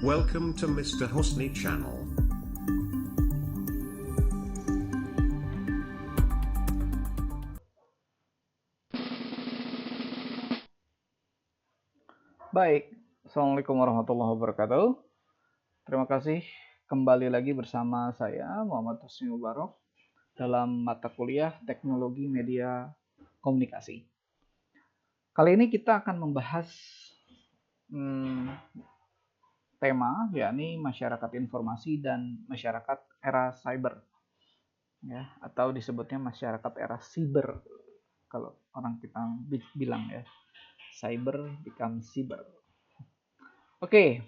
Welcome to Mr. Husni channel. Baik, Assalamualaikum warahmatullahi wabarakatuh. Terima kasih kembali lagi bersama saya Muhammad Husni Mubarak dalam mata kuliah Teknologi Media Komunikasi. Kali ini kita akan membahas tema yakni masyarakat informasi dan masyarakat era cyber, ya, atau disebutnya masyarakat era siber kalau orang kita bilang ya, cyber become cyber. Oke,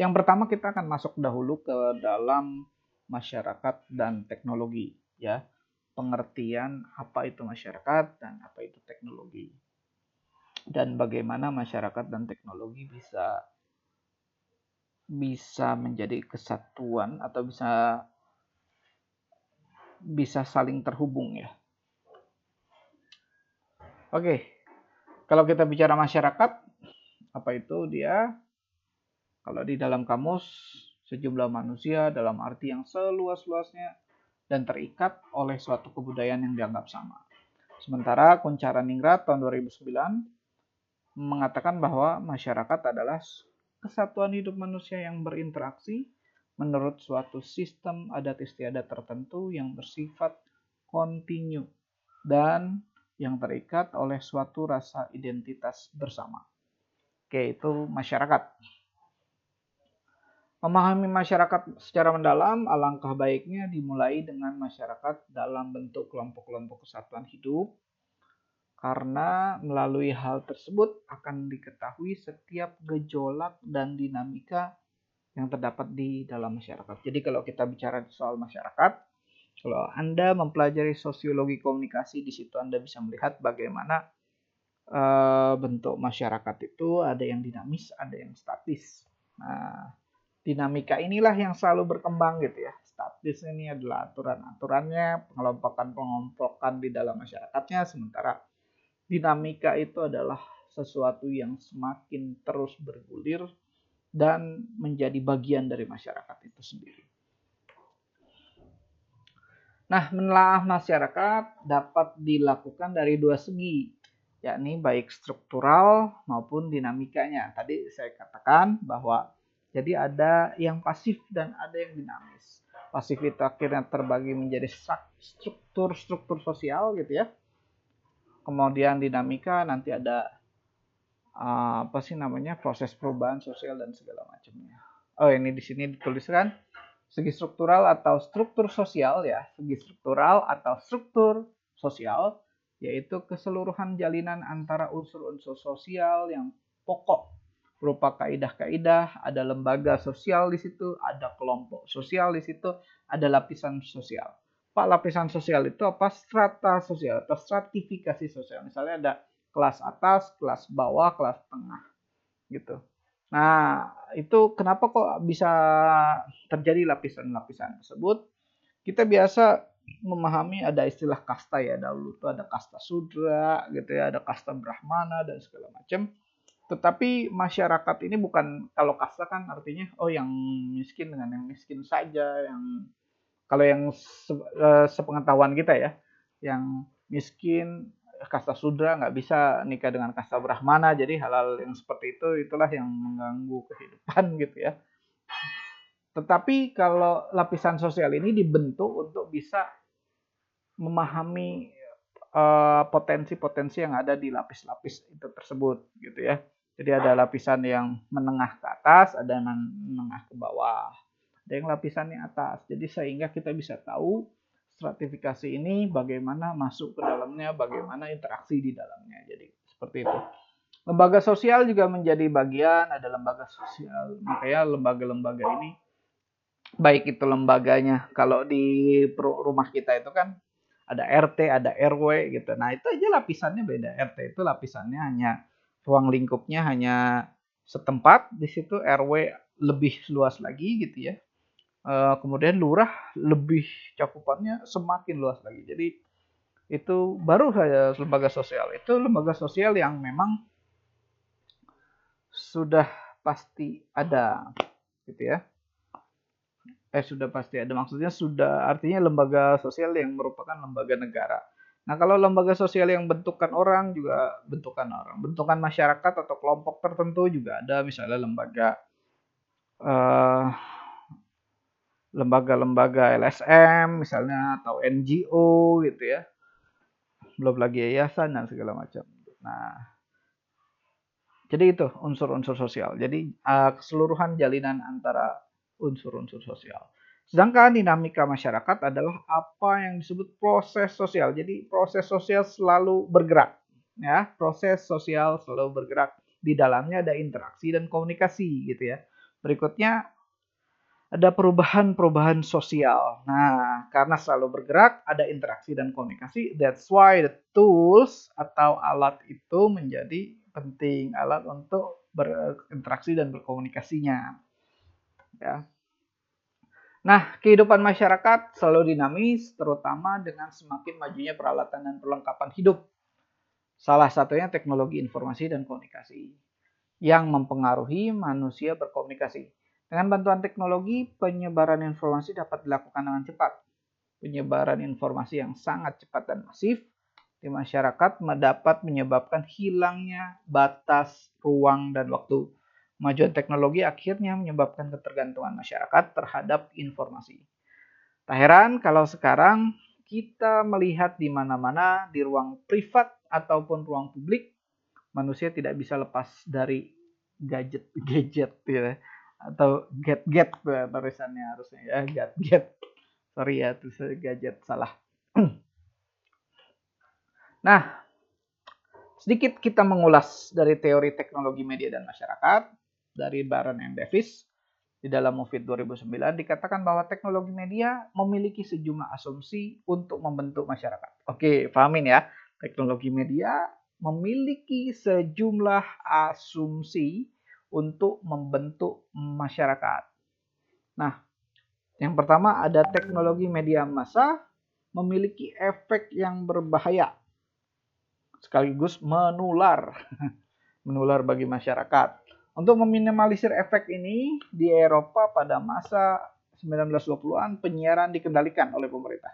yang pertama kita akan masuk dahulu ke dalam masyarakat dan teknologi, ya. Pengertian apa itu masyarakat dan apa itu teknologi. Dan bagaimana masyarakat dan teknologi bisa menjadi kesatuan atau bisa saling terhubung, ya. Oke. Kalau kita bicara masyarakat, apa itu? Dia kalau di dalam kamus, sejumlah manusia dalam arti yang seluas-luasnya dan terikat oleh suatu kebudayaan yang dianggap sama. Sementara Kuncharaningrat tahun 2009 mengatakan bahwa masyarakat adalah kesatuan hidup manusia yang berinteraksi menurut suatu sistem adat istiadat tertentu yang bersifat kontinu dan yang terikat oleh suatu rasa identitas bersama. Oke, itu masyarakat. Memahami masyarakat secara mendalam, alangkah baiknya dimulai dengan masyarakat dalam bentuk kelompok-kelompok kesatuan hidup, karena melalui hal tersebut akan diketahui setiap gejolak dan dinamika yang terdapat di dalam masyarakat. Jadi kalau kita bicara soal masyarakat, kalau Anda mempelajari sosiologi komunikasi, di situ Anda bisa melihat bagaimana bentuk masyarakat itu ada yang dinamis, ada yang statis. Nah, dinamika inilah yang selalu berkembang gitu ya. Statis ini adalah aturan-aturannya, pengelompokan di dalam masyarakatnya, sementara dinamika itu adalah sesuatu yang semakin terus bergulir dan menjadi bagian dari masyarakat itu sendiri. Nah, menelaah masyarakat dapat dilakukan dari dua segi, yakni baik struktural maupun dinamikanya. Tadi saya katakan bahwa jadi ada yang pasif dan ada yang dinamis. Pasif itu akhirnya terbagi menjadi struktur sosial gitu ya. Kemudian dinamika nanti ada proses perubahan sosial dan segala macamnya. Oh, ini di sini dituliskan segi struktural atau struktur sosial ya. Segi struktural atau struktur sosial yaitu keseluruhan jalinan antara unsur-unsur sosial yang pokok berupa kaidah-kaidah, ada lembaga sosial di situ, ada kelompok sosial di situ, ada lapisan sosial. Pak, lapisan sosial itu apa? Strata sosial atau stratifikasi sosial. Misalnya ada kelas atas, kelas bawah, kelas tengah gitu. Nah, itu kenapa kok bisa terjadi lapisan-lapisan tersebut? Kita biasa memahami ada istilah kasta ya. Dahulu itu ada kasta sudra gitu ya, ada kasta brahmana dan segala macam. Tetapi masyarakat ini bukan, kalau kasta kan artinya yang miskin dengan yang miskin saja, yang kalau yang sepengetahuan kita ya, yang miskin kasta sudra nggak bisa nikah dengan kasta brahmana, jadi hal-hal yang seperti itu itulah yang mengganggu kehidupan gitu ya. Tetapi kalau lapisan sosial ini dibentuk untuk bisa memahami potensi-potensi yang ada di lapis-lapis itu tersebut gitu ya. Jadi ada lapisan yang menengah ke atas, ada yang menengah ke bawah, ada yang lapisannya atas. Jadi sehingga kita bisa tahu stratifikasi ini bagaimana masuk ke dalamnya, bagaimana interaksi di dalamnya. Jadi seperti itu. Lembaga sosial juga menjadi bagian, ada lembaga sosial. Makanya lembaga-lembaga ini, baik itu lembaganya, kalau di rumah kita itu kan ada RT, ada RW gitu. Nah, itu aja lapisannya beda. RT itu lapisannya hanya ruang lingkupnya hanya setempat, di situ RW lebih luas lagi gitu ya. Kemudian lurah lebih cakupannya semakin luas lagi. Jadi itu baru saja lembaga sosial. Itu lembaga sosial yang memang sudah pasti ada gitu ya. Sudah pasti ada, maksudnya sudah artinya lembaga sosial yang merupakan lembaga negara. Nah, kalau lembaga sosial yang bentukan orang juga bentukan orang, bentukan masyarakat atau kelompok tertentu juga ada, misalnya eh, lembaga-lembaga LSM misalnya atau NGO gitu ya. Belum lagi yayasan dan segala macam. Nah, jadi itu unsur-unsur sosial. Jadi keseluruhan jalinan antara unsur-unsur sosial. Sedangkan dinamika masyarakat adalah apa yang disebut proses sosial. Jadi proses sosial selalu bergerak, ya. Proses sosial selalu bergerak. Di dalamnya ada interaksi dan komunikasi gitu ya. Berikutnya ada perubahan-perubahan sosial. Nah, karena selalu bergerak, ada interaksi dan komunikasi. That's why the tools atau alat itu menjadi penting, alat untuk berinteraksi dan berkomunikasinya. Ya. Nah, kehidupan masyarakat selalu dinamis, terutama dengan semakin majunya peralatan dan perlengkapan hidup. Salah satunya teknologi informasi dan komunikasi yang mempengaruhi manusia berkomunikasi. Dengan bantuan teknologi, penyebaran informasi dapat dilakukan dengan cepat. Penyebaran informasi yang sangat cepat dan masif di masyarakat dapat menyebabkan hilangnya batas ruang dan waktu. Kemajuan teknologi akhirnya menyebabkan ketergantungan masyarakat terhadap informasi. Tak heran kalau sekarang kita melihat di mana-mana, di ruang privat ataupun ruang publik, manusia tidak bisa lepas dari gadget ya, atau get tulisannya harusnya ya, gadget. Sorry ya, tulis gadget salah. Nah, sedikit kita mengulas dari teori teknologi media dan masyarakat dari Baron and Davis. Di dalam MOVID 2009 dikatakan bahwa teknologi media memiliki sejumlah asumsi untuk membentuk masyarakat. Oke, pahamin ya. Teknologi media memiliki sejumlah asumsi untuk membentuk masyarakat. Nah, yang pertama ada teknologi media massa memiliki efek yang berbahaya sekaligus menular bagi masyarakat. Untuk meminimalisir efek ini, di Eropa pada masa 1920-an penyiaran dikendalikan oleh pemerintah.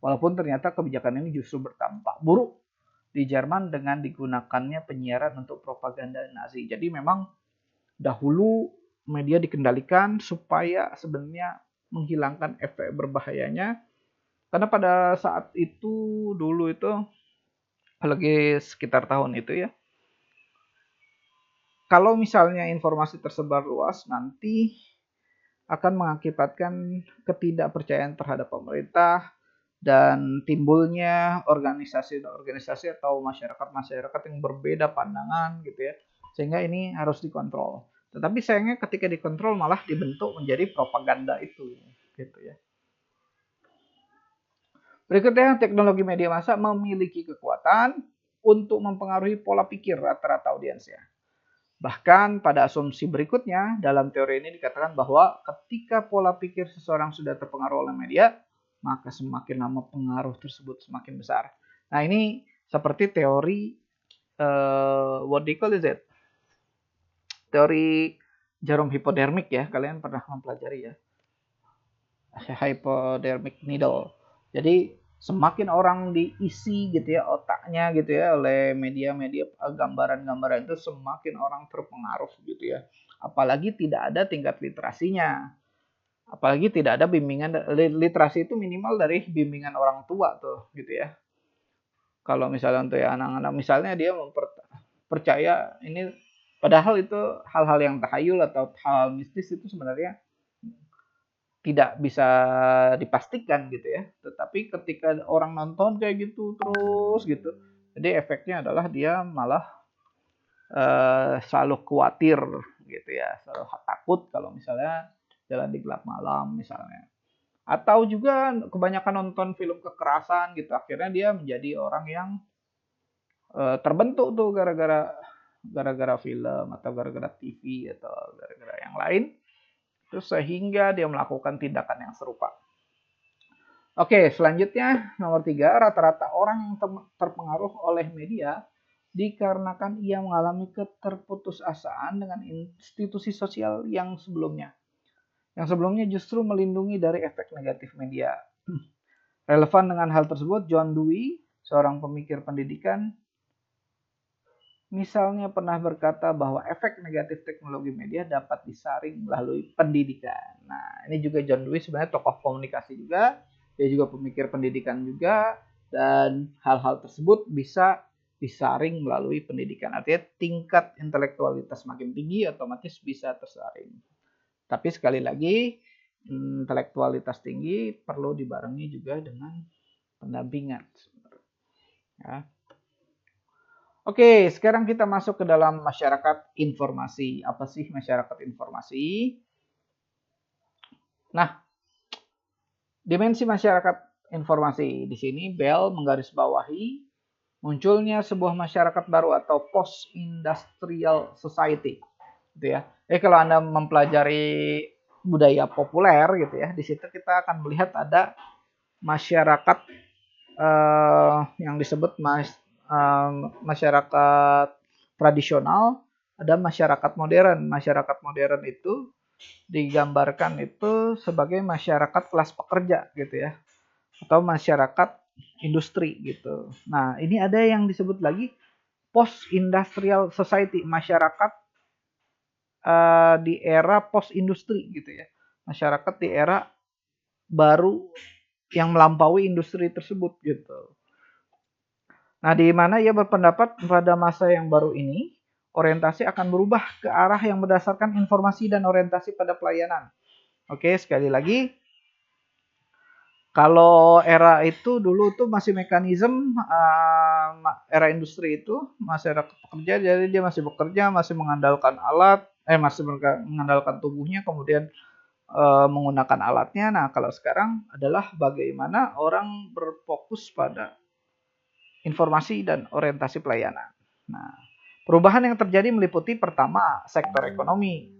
Walaupun ternyata kebijakan ini justru berdampak buruk di Jerman dengan digunakannya penyiaran untuk propaganda Nazi. Jadi memang dahulu media dikendalikan supaya sebenarnya menghilangkan efek berbahayanya. Karena pada saat itu dulu itu lagi sekitar tahun itu ya, kalau misalnya informasi tersebar luas nanti akan mengakibatkan ketidakpercayaan terhadap pemerintah dan timbulnya organisasi-organisasi atau masyarakat-masyarakat yang berbeda pandangan gitu ya. Sehingga ini harus dikontrol. Tetapi sayangnya ketika dikontrol malah dibentuk menjadi propaganda itu gitu ya. Berikutnya, teknologi media massa memiliki kekuatan untuk mempengaruhi pola pikir rata-rata audiensnya. Bahkan pada asumsi berikutnya, dalam teori ini dikatakan bahwa ketika pola pikir seseorang sudah terpengaruh oleh media, maka semakin lama pengaruh tersebut semakin besar. Nah, ini seperti teori what they call is it? Teori jarum hipodermik ya, kalian pernah mempelajari ya. Hypodermic needle. Jadi semakin orang diisi gitu ya otaknya gitu ya oleh media-media gambaran-gambaran itu, semakin orang terpengaruh gitu ya. Apalagi tidak ada tingkat literasinya. Apalagi tidak ada bimbingan, literasi itu minimal dari bimbingan orang tua tuh gitu ya. Kalau misalnya untuk ya anak-anak misalnya dia percaya ini, padahal itu hal-hal yang tahayul atau hal mistis itu sebenarnya tidak bisa dipastikan gitu ya. Tetapi ketika orang nonton kayak gitu terus gitu, jadi efeknya adalah dia malah selalu khawatir gitu ya, selalu takut kalau misalnya jalan di gelap malam misalnya. Atau juga kebanyakan nonton film kekerasan gitu, akhirnya dia menjadi orang yang terbentuk tuh gara-gara film atau gara-gara TV atau gara-gara yang lain. Terus sehingga dia melakukan tindakan yang serupa. Oke, selanjutnya nomor 3, rata-rata orang yang terpengaruh oleh media dikarenakan ia mengalami keterputusasaan dengan institusi sosial yang sebelumnya. yang sebelumnya justru melindungi dari efek negatif media. Relevan dengan hal tersebut, John Dewey, seorang pemikir pendidikan, misalnya pernah berkata bahwa efek negatif teknologi media dapat disaring melalui pendidikan. Nah, ini juga John Dewey sebenarnya tokoh komunikasi juga, dia juga pemikir pendidikan juga, dan hal-hal tersebut bisa disaring melalui pendidikan. Artinya tingkat intelektualitas makin tinggi, otomatis bisa tersaring. Tapi sekali lagi, intelektualitas tinggi perlu dibarengi juga dengan pendampingan. Ya. Oke, sekarang kita masuk ke dalam masyarakat informasi. Apa sih masyarakat informasi? Nah, dimensi masyarakat informasi di sini Bell menggarisbawahi munculnya sebuah masyarakat baru atau post-industrial society, gitu ya. Kalau Anda mempelajari budaya populer, gitu ya, di situ kita akan melihat ada masyarakat yang disebut masyarakat tradisional, ada masyarakat modern. Masyarakat modern itu digambarkan itu sebagai masyarakat kelas pekerja gitu ya, atau masyarakat industri gitu. Nah, ini ada yang disebut lagi post industrial society, masyarakat di era post industri gitu ya. Masyarakat di era baru yang melampaui industri tersebut gitu. Nah, di mana ia berpendapat pada masa yang baru ini, orientasi akan berubah ke arah yang berdasarkan informasi dan orientasi pada pelayanan. Oke, sekali lagi, kalau era itu dulu tuh masih mekanisme era industri itu masyarakat pekerja, jadi dia masih bekerja, masih mengandalkan alat, masih mengandalkan tubuhnya, kemudian menggunakan alatnya. Nah, kalau sekarang adalah bagaimana orang berfokus pada informasi dan orientasi pelayanan. Nah, perubahan yang terjadi meliputi pertama, sektor ekonomi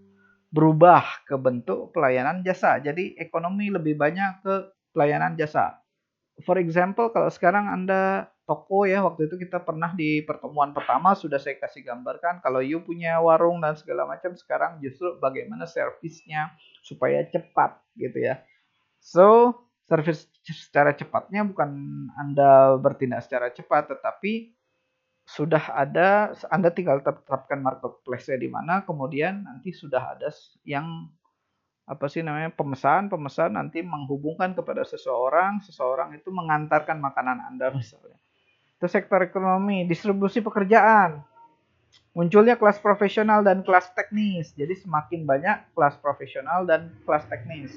berubah ke bentuk pelayanan jasa. Jadi ekonomi lebih banyak ke pelayanan jasa. For example, kalau sekarang Anda toko ya, waktu itu kita pernah di pertemuan pertama sudah saya kasih gambarkan kalau you punya warung dan segala macam, sekarang justru bagaimana servisnya supaya cepat gitu ya. So, service secara cepatnya bukan Anda bertindak secara cepat, tetapi sudah ada, Anda tinggal tetapkan marketplace-nya di mana, kemudian nanti sudah ada yang apa sih namanya pemesan nanti menghubungkan kepada seseorang, seseorang itu mengantarkan makanan Anda misalnya. Itu sektor ekonomi, distribusi pekerjaan. Munculnya kelas profesional dan kelas teknis. Jadi semakin banyak kelas profesional dan kelas teknis.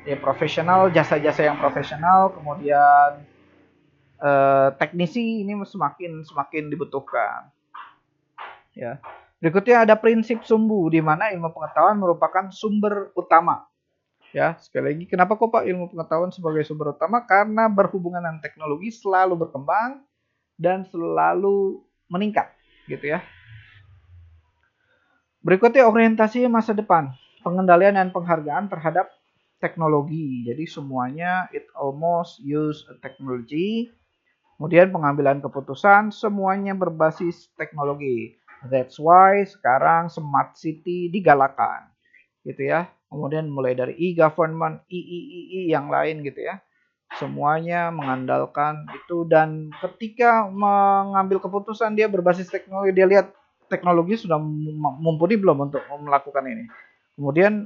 Ya, profesional, jasa-jasa yang profesional, kemudian teknisi ini semakin dibutuhkan. Ya. Berikutnya ada prinsip sumbu, di mana ilmu pengetahuan merupakan sumber utama. Ya, sekali lagi, kenapa kok Pak ilmu pengetahuan sebagai sumber utama? Karena berhubungan dengan teknologi selalu berkembang dan selalu meningkat, gitu ya. Berikutnya orientasi masa depan, pengendalian dan penghargaan terhadap teknologi. Jadi semuanya it almost use a technology. Kemudian pengambilan keputusan semuanya berbasis teknologi. That's why sekarang smart city digalakan, gitu ya. Kemudian mulai dari e-government, yang lain gitu ya. Semuanya mengandalkan itu, dan ketika mengambil keputusan dia berbasis teknologi, dia lihat teknologi sudah mumpuni belum untuk melakukan ini. Kemudian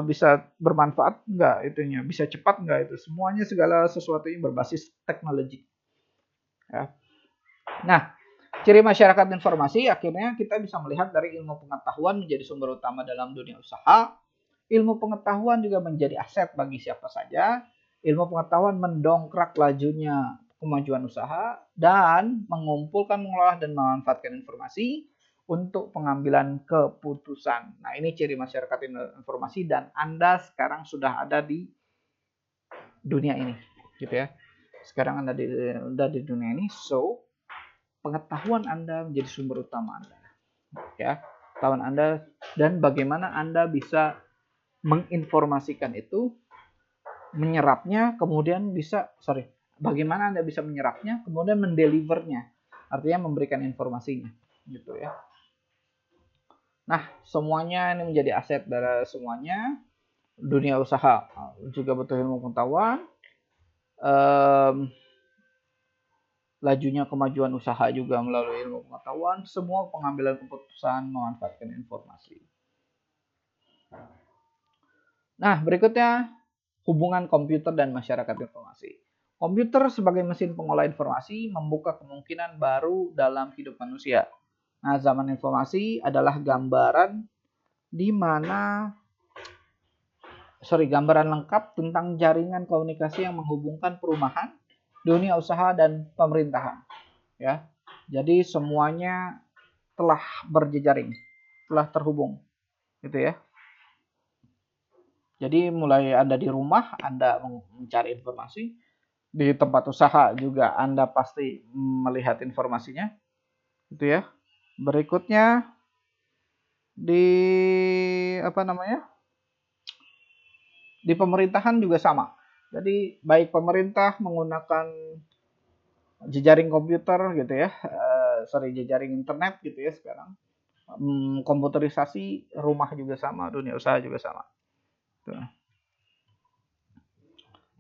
bisa bermanfaat enggak itunya, bisa cepat enggak itu. Semuanya segala sesuatunya berbasis teknologi. Ya. Nah, ciri masyarakat informasi akhirnya kita bisa melihat dari ilmu pengetahuan menjadi sumber utama dalam dunia usaha. Ilmu pengetahuan juga menjadi aset bagi siapa saja. Ilmu pengetahuan mendongkrak lajunya kemajuan usaha dan mengumpulkan, mengolah, dan memanfaatkan informasi untuk pengambilan keputusan. Nah, ini ciri masyarakat informasi dan Anda sekarang sudah ada di dunia ini, gitu ya. Sekarang Anda sudah di dunia ini, so pengetahuan Anda menjadi sumber utama Anda, ya. Pengetahuan Anda dan bagaimana Anda bisa menginformasikan itu, menyerapnya, kemudian bagaimana Anda bisa menyerapnya, kemudian mendelivernya, artinya memberikan informasinya, gitu ya. Nah, semuanya ini menjadi aset dari semuanya. dunia usaha juga butuh ilmu pengetahuan. Lajunya kemajuan usaha juga melalui ilmu pengetahuan. Semua pengambilan keputusan memanfaatkan informasi. Nah, berikutnya hubungan komputer dan masyarakat informasi. Komputer sebagai mesin pengolah informasi membuka kemungkinan baru dalam hidup manusia. Nah, zaman informasi adalah gambaran di mana gambaran lengkap tentang jaringan komunikasi yang menghubungkan perumahan, dunia usaha dan pemerintahan. Ya. Jadi semuanya telah berjejaring, telah terhubung. Gitu ya. Jadi mulai Anda di rumah, Anda mencari informasi, di tempat usaha juga Anda pasti melihat informasinya. Gitu ya. Berikutnya di di pemerintahan juga sama. Jadi baik pemerintah menggunakan jejaring komputer gitu ya, jejaring internet gitu ya sekarang. Komputerisasi rumah juga sama, dunia usaha juga sama. Tuh.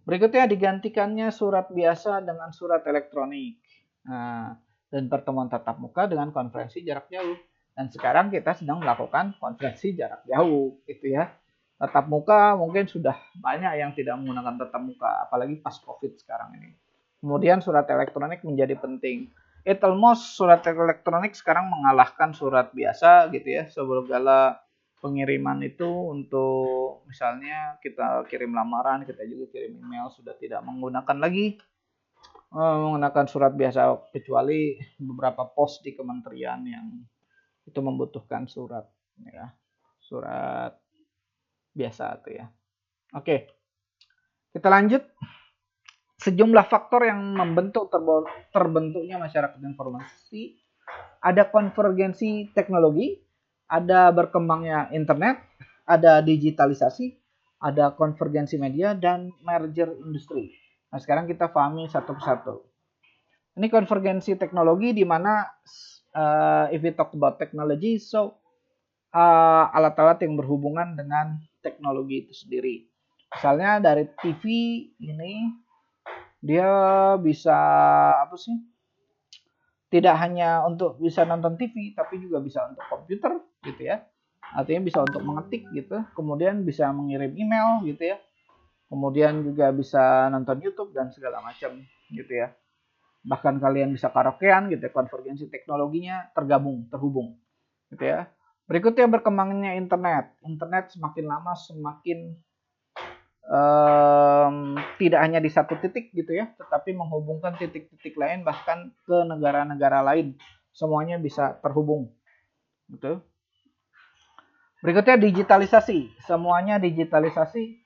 Berikutnya digantikannya surat biasa dengan surat elektronik. Nah, dan pertemuan tatap muka dengan konferensi jarak jauh. Dan sekarang kita sedang melakukan konferensi jarak jauh, gitu ya. Tatap muka mungkin sudah banyak yang tidak menggunakan tatap muka, apalagi pas COVID sekarang ini. Kemudian surat elektronik menjadi penting. Almost surat elektronik sekarang mengalahkan surat biasa gitu ya. Segala pengiriman itu untuk misalnya kita kirim lamaran, kita juga kirim email sudah tidak menggunakan lagi menggunakan surat biasa kecuali beberapa pos di kementerian yang itu membutuhkan surat ya. Surat biasa tuh ya. Oke. Kita lanjut. Sejumlah faktor yang membentuk terbentuknya masyarakat informasi, ada konvergensi teknologi, ada berkembangnya internet, ada digitalisasi, ada konvergensi media, dan merger industri. Nah, sekarang kita pahami satu persatu. Ini konvergensi teknologi di mana if we talk about technology, so alat-alat yang berhubungan dengan teknologi itu sendiri. Misalnya dari TV ini dia bisa tidak hanya untuk bisa nonton TV tapi juga bisa untuk komputer gitu ya, artinya bisa untuk mengetik gitu, kemudian bisa mengirim email gitu ya, kemudian juga bisa nonton YouTube dan segala macam gitu ya, bahkan kalian bisa karaokean gitu ya. Konvergensi teknologinya terhubung gitu ya. Berikutnya berkembangnya internet semakin lama semakin tidak hanya di satu titik gitu ya, tetapi menghubungkan titik-titik lain bahkan ke negara-negara lain. Semuanya bisa terhubung. Gitu. Berikutnya digitalisasi. Semuanya digitalisasi.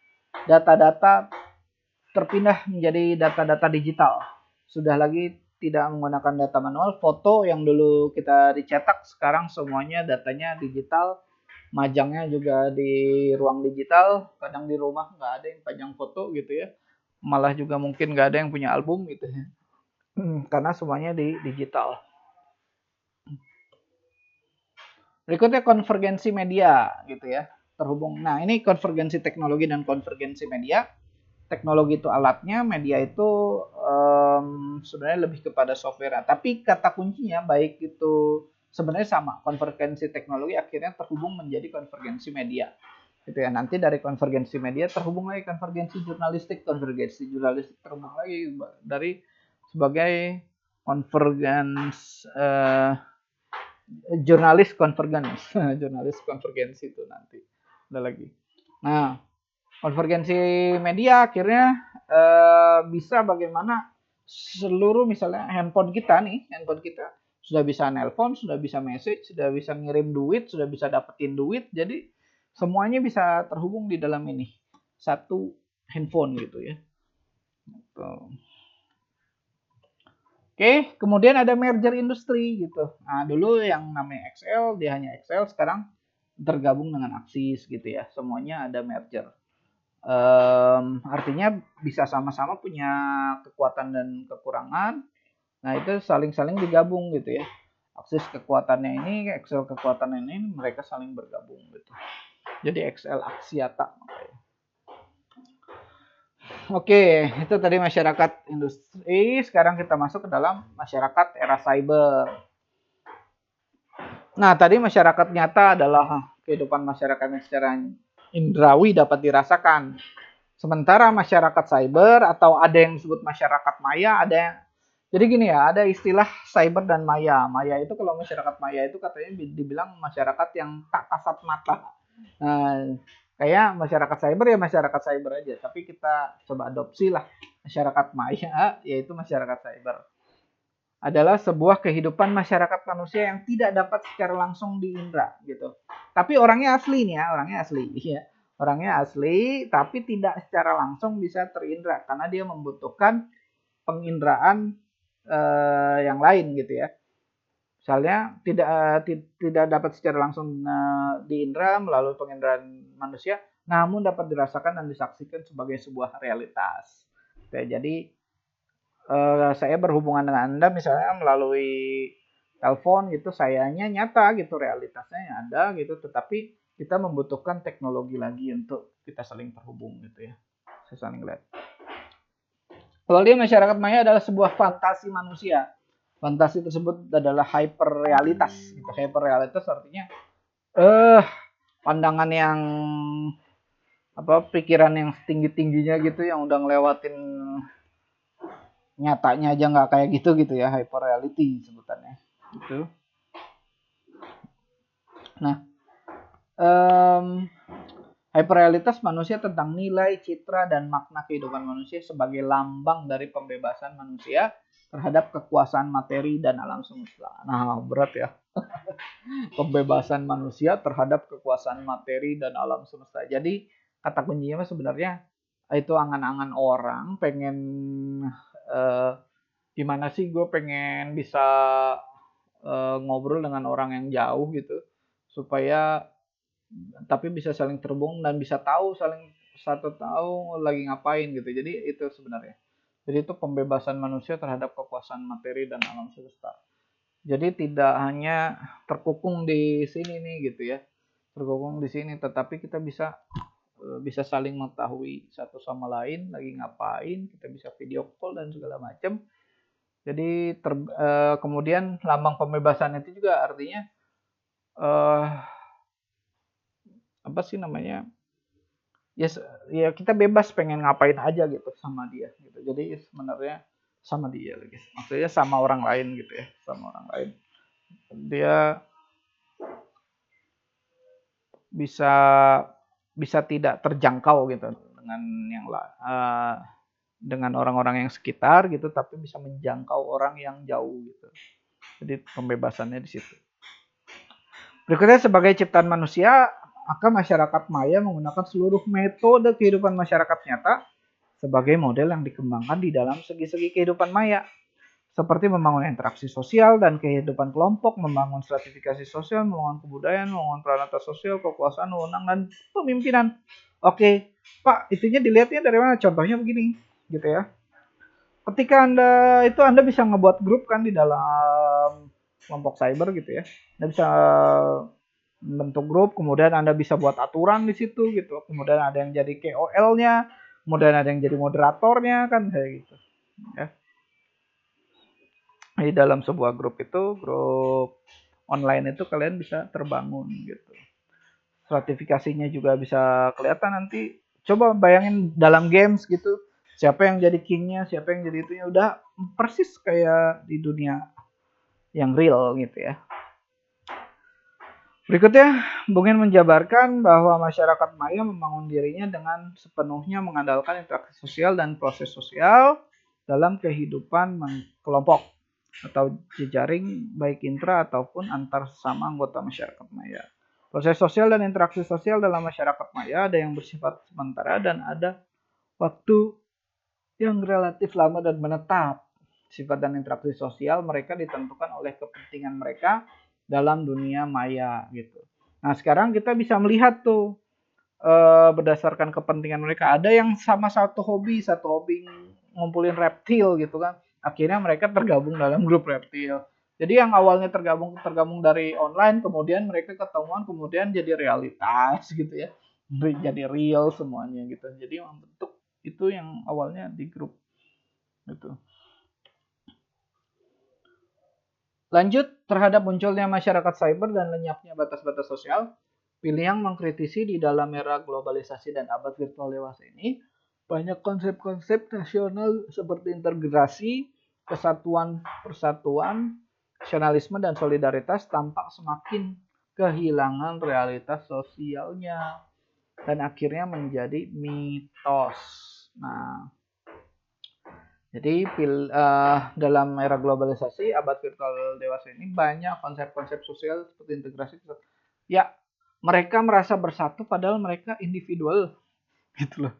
Data-data terpindah menjadi data-data digital. Sudah lagi tidak menggunakan data manual. Foto yang dulu kita dicetak sekarang semuanya datanya digital. Majangnya juga di ruang digital, kadang di rumah nggak ada yang pajang foto gitu ya, malah juga mungkin nggak ada yang punya album gitu ya, karena semuanya di digital. Berikutnya konvergensi media gitu ya, terhubung. Nah ini konvergensi teknologi dan konvergensi media. Teknologi itu alatnya, media itu sebenarnya lebih kepada software. Tapi kata kuncinya baik itu sebenarnya sama. Konvergensi teknologi akhirnya terhubung menjadi konvergensi media. Gitu ya. Nanti dari konvergensi media terhubung lagi konvergensi jurnalistik terhubung lagi dari sebagai konvergens jurnalis konvergensi itu nanti ada lagi. Nah, konvergensi media akhirnya bisa bagaimana seluruh misalnya handphone kita sudah bisa nelpon, sudah bisa message, sudah bisa ngirim duit, sudah bisa dapetin duit, jadi semuanya bisa terhubung di dalam ini satu handphone gitu ya. Oke, kemudian ada merger industri gitu. Nah, dulu yang namanya Excel, dia hanya Excel, sekarang tergabung dengan Axis gitu ya. Semuanya ada merger. Artinya bisa sama-sama punya kekuatan dan kekurangan. Nah, itu saling-saling digabung gitu ya. Axis kekuatannya ini, Excel kekuatannya ini, mereka saling bergabung gitu. Jadi Excel Axiata makanya. Oke, itu tadi masyarakat industri. Sekarang kita masuk ke dalam masyarakat era cyber. Nah, tadi masyarakat nyata adalah kehidupan masyarakat yang secara indrawi dapat dirasakan. Sementara masyarakat cyber atau ada yang disebut masyarakat maya, ada yang jadi gini ya, ada istilah cyber dan maya. Maya itu kalau masyarakat maya itu katanya dibilang masyarakat yang tak kasat mata. Nah, kayak masyarakat cyber ya masyarakat cyber aja, tapi kita coba adopsi lah masyarakat maya yaitu masyarakat cyber adalah sebuah kehidupan masyarakat manusia yang tidak dapat secara langsung diindra gitu. Tapi orangnya asli nih ya, orangnya asli ya. Orangnya asli tapi tidak secara langsung bisa terindra karena dia membutuhkan penginderaan yang lain gitu ya. Misalnya tidak dapat secara langsung diindra melalui penginderaan manusia, namun dapat dirasakan dan disaksikan sebagai sebuah realitas. Oke, jadi saya berhubungan dengan Anda misalnya melalui telepon gitu, sayanya nyata gitu, realitasnya ada gitu, tetapi kita membutuhkan teknologi lagi untuk kita saling terhubung gitu ya. Saya saling lihat. Kalau dia masyarakat maya adalah sebuah fantasi manusia. Fantasi tersebut adalah hyperrealitas. Gitu. Hyperrealitas artinya pandangan yang pikiran yang tinggi-tingginya gitu yang udah ngelewatin nyatanya aja nggak kayak gitu ya, hyper reality sebutannya gitu. Nah, hyperrealitas manusia tentang nilai, citra, dan makna kehidupan manusia sebagai lambang dari pembebasan manusia terhadap kekuasaan materi dan alam semesta. Nah, berat ya. Pembebasan manusia terhadap kekuasaan materi dan alam semesta. Jadi, kata kuncinya sebenarnya itu angan-angan orang pengen gimana sih gue pengen bisa ngobrol dengan orang yang jauh gitu supaya tapi bisa saling terhubung dan bisa tahu saling satu tahu lagi ngapain gitu. Jadi itu sebenarnya. Jadi itu pembebasan manusia terhadap kekuasaan materi dan alam semesta. Jadi tidak hanya terkukung di sini nih gitu ya. Terkukung di sini tetapi kita bisa saling mengetahui satu sama lain lagi ngapain, kita bisa video call dan segala macam. Jadi kemudian lambang pembebasan itu juga artinya apa sih namanya? Ya kita bebas pengen ngapain aja gitu sama dia gitu. Jadi sebenarnya sama dia lagi. Maksudnya sama orang lain gitu ya, sama orang lain. Dia bisa bisa tidak terjangkau gitu dengan yang dengan orang-orang yang sekitar gitu, tapi bisa menjangkau orang yang jauh gitu. Jadi pembebasannya di situ. Berikutnya sebagai ciptaan manusia, maka masyarakat maya menggunakan seluruh metode kehidupan masyarakat nyata sebagai model yang dikembangkan di dalam segi-segi kehidupan maya. Seperti membangun interaksi sosial dan kehidupan kelompok, membangun stratifikasi sosial, membangun kebudayaan, membangun peranata sosial, kekuasaan, wewenang, dan pemimpinan. Oke, Pak, itunya dilihatnya dari mana? Contohnya begini, gitu ya. Ketika Anda bisa ngebuat grup kan di dalam kelompok cyber gitu ya. Anda bisa bentuk grup, kemudian Anda bisa buat aturan di situ gitu. Kemudian ada yang jadi KOL-nya, kemudian ada yang jadi moderatornya kan kayak gitu. Ya. Di dalam sebuah grup itu, grup online itu kalian bisa terbangun gitu. Stratifikasinya juga bisa kelihatan nanti. Coba bayangin dalam games gitu, siapa yang jadi kingnya, siapa yang jadi itunya, udah persis kayak di dunia yang real gitu ya. Berikutnya, Bungen menjabarkan bahwa masyarakat maya membangun dirinya dengan sepenuhnya mengandalkan interaksi sosial dan proses sosial dalam kehidupan kelompok atau jejaring baik intra ataupun antar sesama anggota masyarakat maya. Proses sosial dan interaksi sosial dalam masyarakat maya ada yang bersifat sementara dan ada waktu yang relatif lama dan menetap. Sifat dan interaksi sosial mereka ditentukan oleh kepentingan mereka dalam dunia maya gitu. Nah, sekarang kita bisa melihat tuh berdasarkan kepentingan mereka. Ada yang sama satu hobi ngumpulin reptil gitu kan. Akhirnya mereka tergabung dalam grup reptil. Jadi yang awalnya tergabung dari online, kemudian mereka ketemuan, kemudian jadi realitas gitu ya. Jadi real semuanya gitu. Jadi membentuk Itu yang awalnya di grup gitu. Lanjut, terhadap munculnya masyarakat cyber dan lenyapnya batas-batas sosial, pilih yang mengkritisi di dalam era globalisasi dan abad virtual dewasa ini, banyak konsep-konsep nasional seperti integrasi, kesatuan, persatuan, nasionalisme, dan solidaritas tampak semakin kehilangan realitas sosialnya dan akhirnya menjadi mitos. Nah, jadi dalam era globalisasi, abad virtual dewasa ini banyak konsep-konsep sosial seperti integrasi. Ya, mereka merasa bersatu padahal mereka individual gitu loh.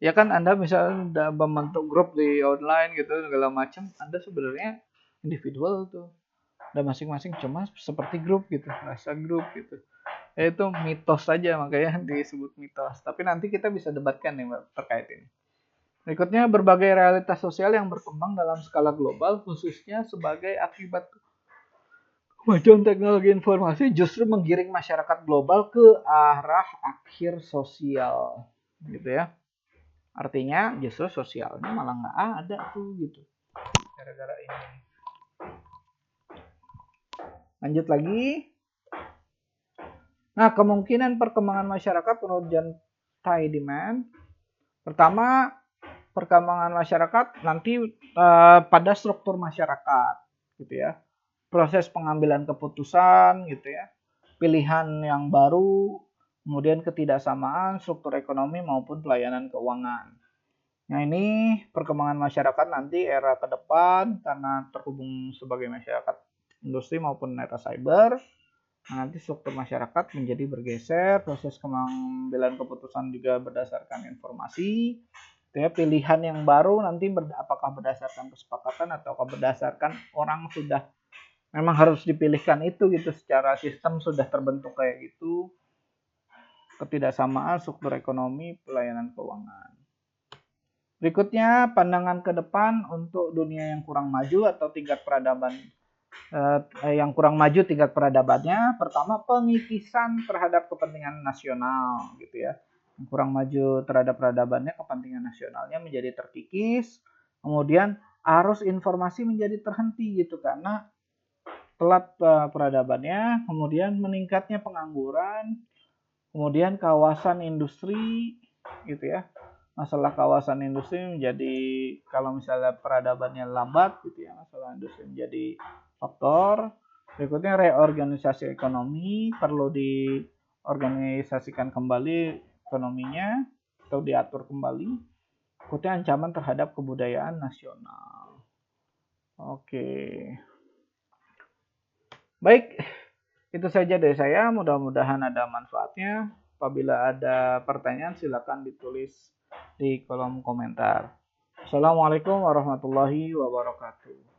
Ya kan Anda misalnya udah membentuk grup di online gitu segala macam, Anda sebenarnya individual tuh. Dan masing-masing cuma seperti grup gitu, rasa grup gitu. Ya, itu mitos saja makanya disebut mitos. Tapi nanti kita bisa debatkan nih terkait ini. Berikutnya, berbagai realitas sosial yang berkembang dalam skala global, khususnya sebagai akibat kemajuan teknologi informasi, justru menggiring masyarakat global ke arah akhir sosial, gitu ya. Artinya, justru sosialnya malah nggak ada tuh, gitu. Gara-gara ini. Lanjut lagi. Nah, kemungkinan perkembangan masyarakat menurut John Tiedemann, pertama, perkembangan masyarakat nanti pada struktur masyarakat, gitu ya. Proses pengambilan keputusan, gitu ya. Pilihan yang baru, kemudian ketidaksamaan struktur ekonomi maupun pelayanan keuangan. Nah, ini perkembangan masyarakat nanti era ke depan karena terhubung sebagai masyarakat industri maupun era cyber. Nah, nanti struktur masyarakat menjadi bergeser, proses pengambilan keputusan juga berdasarkan informasi. Ya, pilihan yang baru nanti apakah berdasarkan kesepakatan atau berdasarkan orang sudah memang harus dipilihkan itu gitu, secara sistem sudah terbentuk kayak gitu. Ketidaksamaan struktur ekonomi, pelayanan keuangan. Berikutnya, pandangan ke depan untuk dunia yang kurang maju atau tingkat peradaban yang kurang maju tingkat peradabannya. Pertama, pengikisan terhadap kepentingan nasional gitu ya. Yang kurang maju terhadap peradabannya, kepentingan nasionalnya menjadi terkikis. Kemudian arus informasi menjadi terhenti gitu karena telat peradabannya. Kemudian meningkatnya pengangguran. Kemudian kawasan industri gitu ya. Masalah kawasan industri menjadi, kalau misalnya peradabannya lambat gitu ya, masalah industri menjadi faktor. Berikutnya, reorganisasi ekonomi, perlu diorganisasikan kembali ekonominya atau diatur kembali. Berikutnya, ancaman terhadap kebudayaan nasional. Oke. Baik, itu saja dari saya. Mudah-mudahan ada manfaatnya. Apabila ada pertanyaan, silakan ditulis di kolom komentar. Assalamualaikum warahmatullahi wabarakatuh.